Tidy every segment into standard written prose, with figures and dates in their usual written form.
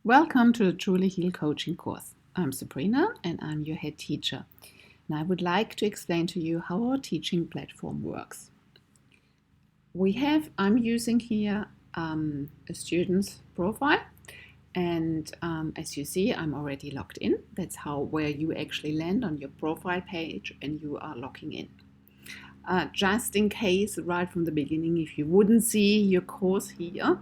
Welcome to the Truly Heal coaching course. I'm Sabrina and I'm your head teacher. And I would like to explain to you how our teaching platform works. I'm using here a student's profile, and as you see, I'm already logged in. That's where you actually land on your profile page and you are logging in. Just in case, right from the beginning, if you wouldn't see your course here,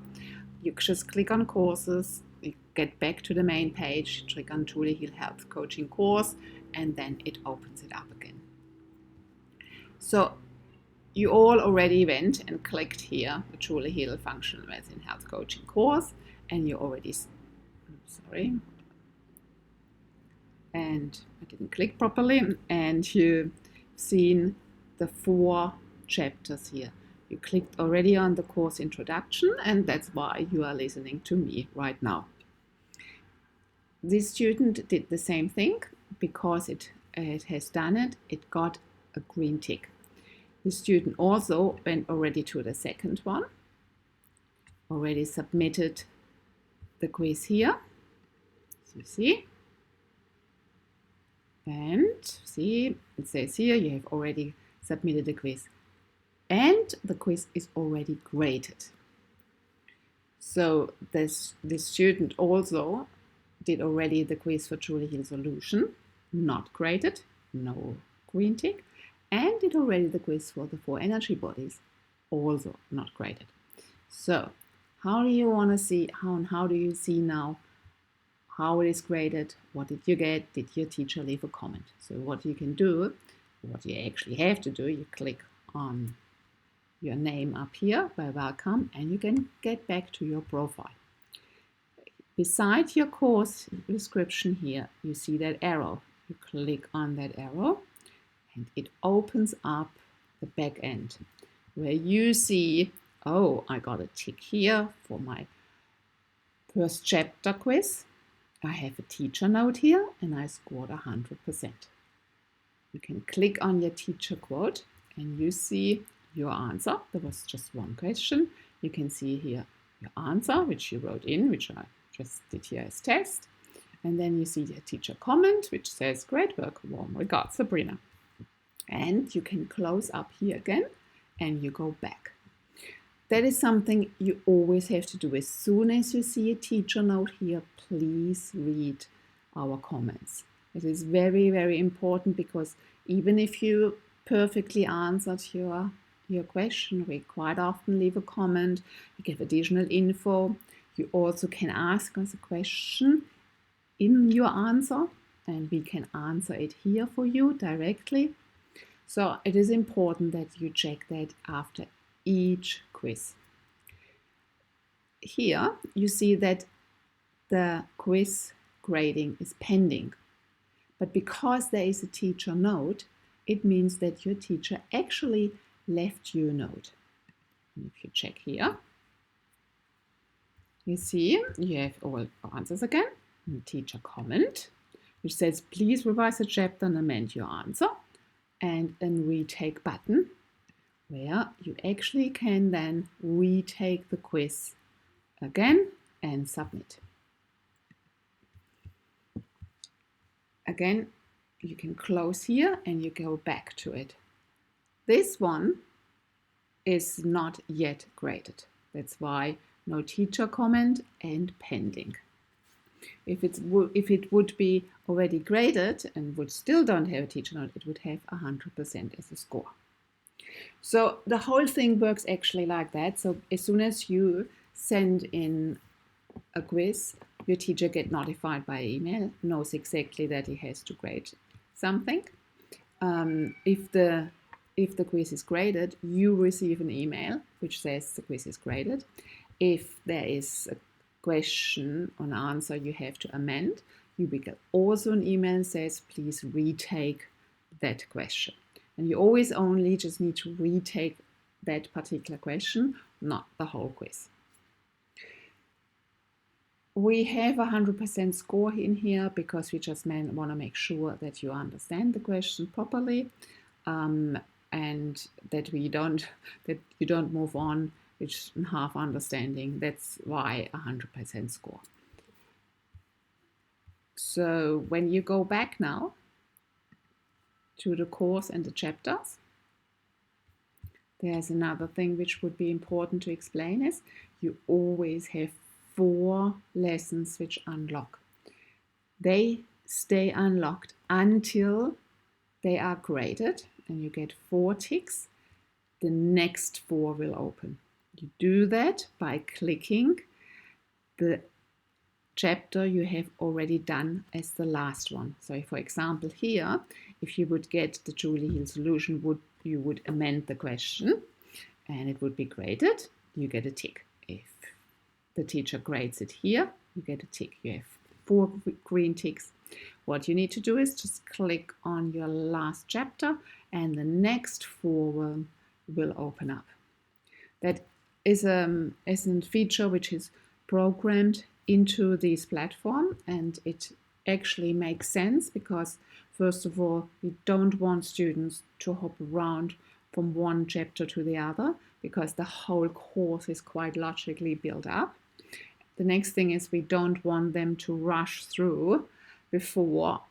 you just click on courses, you get back to the main page, click on Truly Heal Health Coaching course, and then it opens it up again. So you all already went and clicked here, the Truly Heal Functional Medicine Health Coaching course, and you already, and I didn't click properly, and you've seen the 4 chapters here. You clicked already on the course introduction, and that's why you are listening to me right now. This student did the same thing. Because it has done it, it got a green tick. The student also went already to the second one, already submitted the quiz here. So see, and see, it says here you have already submitted the quiz, and the quiz is already graded. So this student also did already the quiz for Truly Heal Solution, not graded, no green tick, and did already the quiz for the 4 energy bodies, also not graded. So how do you want to see, how do you see now how it is graded? What did you get? Did your teacher leave a comment? So what you can do, what you actually have to do, you click on your name up here by welcome, and you can get back to your profile. Beside your course description here, you see that arrow. You click on that arrow and it opens up the back end where you see, oh, I got a tick here for my first chapter quiz. I have a teacher note here and I scored 100%. You can click on your teacher quote and you see your answer. There was just one question. You can see here your answer, which you wrote in, which I just did here as test. And then you see the teacher comment, which says, great work, warm regards, Sabrina. And you can close up here again and you go back. That is something you always have to do. As soon as you see a teacher note here, please read our comments. It is very, very important, because even if you perfectly answered your question, we quite often leave a comment, we give additional info. You also can ask us a question in your answer, and we can answer it here for you directly. So it is important that you check that after each quiz. Here you see that the quiz grading is pending. But because there is a teacher note, it means that your teacher actually left you a note. And if you check here, you see you have all answers again. And teacher comment, which says, please revise the chapter and amend your answer. And a retake button, where you actually can then retake the quiz again and submit. Again, you can close here and you go back to it. This one is not yet graded. That's why no teacher comment and pending. If it would be already graded and would still don't have a teacher note, it would have 100% as a score. So the whole thing works actually like that. So as soon as you send in a quiz, your teacher gets notified by email, knows exactly that he has to grade something. If the quiz is graded, you receive an email which says the quiz is graded. If there is a question or an answer you have to amend, you will get also an email that says please retake that question. And you always only just need to retake that particular question, not the whole quiz. We have 100% score in here because we just want to make sure that you understand the question properly, and that you don't move on with half understanding. That's why 100% score. So when you go back now to the course and the chapters, there's another thing which would be important to explain is you always have 4 lessons which unlock. They stay unlocked until they are graded and you get 4 ticks. The next 4 will open. You do that by clicking the chapter you have already done as the last one. So for example here, if you would get the Julie Hill solution, you would amend the question and it would be graded, you get a tick. If the teacher grades it here, you get a tick. You have 4 green ticks. What you need to do is just click on your last chapter and the next 4 will open up. That is a feature which is programmed into this platform, and it actually makes sense because first of all, we don't want students to hop around from one chapter to the other because the whole course is quite logically built up. The next thing is we don't want them to rush through before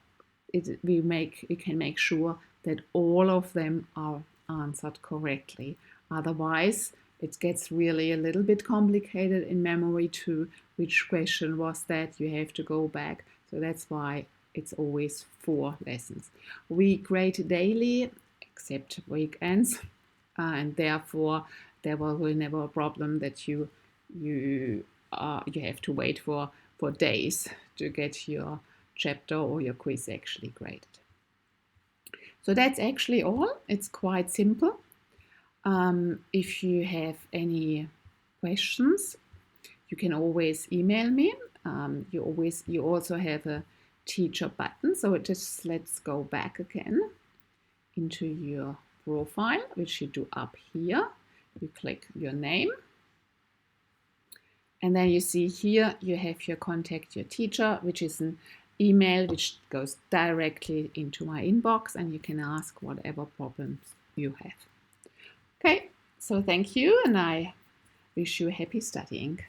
we can make sure that all of them are answered correctly. Otherwise, it gets really a little bit complicated in memory too. Which question was that? You have to go back. So that's why it's always 4 lessons. We grade daily, except weekends, and therefore there will never a problem that you have to wait for days to get your chapter or your quiz actually graded. So that's actually all. It's quite simple. If you have any questions, you can always email me. You also have a teacher button. So let's go back again into your profile, which you do up here. You click your name. And then you see here you have your contact your teacher, which is an email which goes directly into my inbox, and you can ask whatever problems you have. Okay, so thank you, and I wish you happy studying.